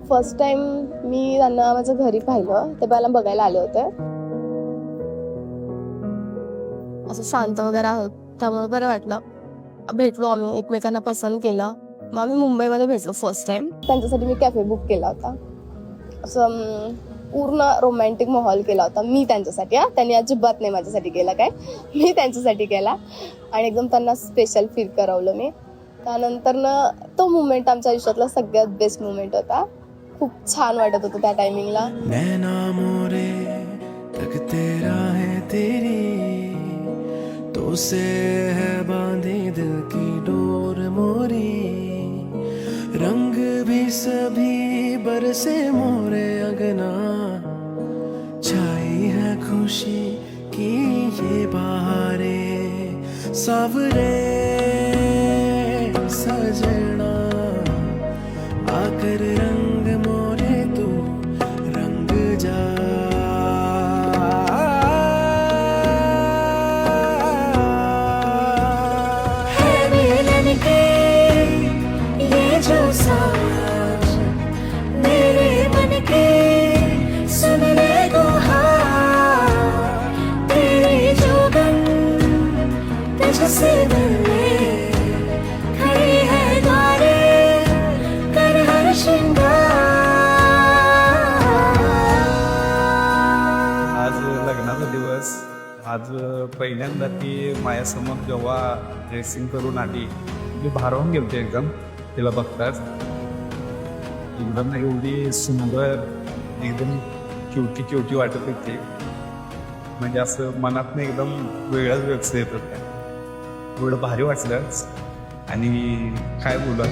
First time मी त्यांना माझ्या घरी पाहिलं, ते मला बघायला आले होते. असं शांत वगैरे आहोत, त्यामुळे बरं वाटलं. भेटलो आम्ही, एकमेकांना पसंत केलं. मग आम्ही मुंबईमध्ये भेटलो फर्स्ट टाइम. त्यांच्यासाठी मी कॅफे बुक केला होता. असं पूर्ण रोमॅन्टिक माहोल केला होता मी त्यांच्यासाठी. त्यांनी अजिबात नाही माझ्यासाठी केला, काय मी त्यांच्यासाठी केला. आणि एकदम त्यांना स्पेशल फील करवलं मी. त्यानंतर तो मुमेंट आमच्या आयुष्यातला सगळ्यात बेस्ट मुमेंट होता. खूप छान वाटत होतं त्या टायमिंगला. नैना मोरे तकते राहें तेरी, तो से है बांधी दिल की डोर मोरी, रंग भी सभी बरसे मोरे अंगना, छाई है खुशी की ये बहारें, सावरे सजना आकर रंग मोरे तू रंग जा। है मिलन के ये जो साज मेरे मन के, सुन ले गुहार तेरी जोगन तुझसे मिलने खड़ी है द्वारे, कर हर श्रृंगार। आज लग्नाचा दिवस. आज पहिल्यांदा ती माझ्यासमोर जेव्हा ड्रेसिंग करून आली, मी भारावून गेलते एकदम तिला बघताच. एकदम एवढी सुंदर, एकदम क्युटी वाटत होती. म्हणजे असं मनातनं एकदम वेगळाच व्यवस्था येत होत्या. एवढं भारी वाटलं. आणि काय बोला,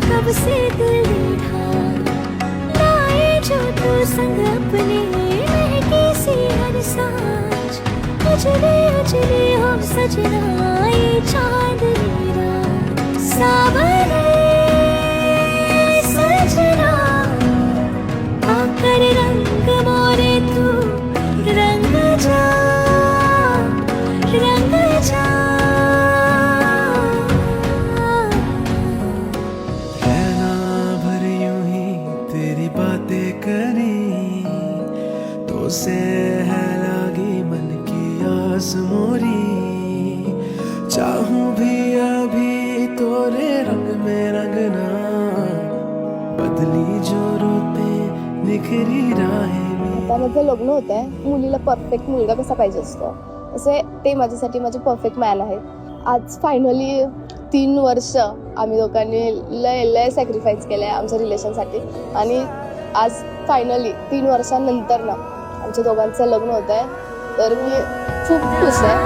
कब से दिल लाए जो तू संग अपने महकी सी हर सांझ, उजले उजले हो सजना ये चांदनी रात, सावरे सजना आकर रंग मोरे तू रंग जा, रंग जा। बातें करी तो से है लागी मन की आस मोरी, चाहूं भी अभी तोरे रंग में रंगना, बदली जो रोते निखरी राहें। आता माझं लग्न होत आहे. मुलीला परफेक्ट मुलगा कसा पाहिजे असतो, तसे ते माझ्यासाठी माझे परफेक्ट मॅन आहेत. आज फायनली 3 वर्ष आम्ही दोघांनी लय सॅक्रिफाईस केलं आहे आमच्या रिलेशनसाठी. आणि आज फायनली 3 वर्षांनंतर आमच्या दोघांचं लग्न होत आहे. तर मी खूप खुश आहे.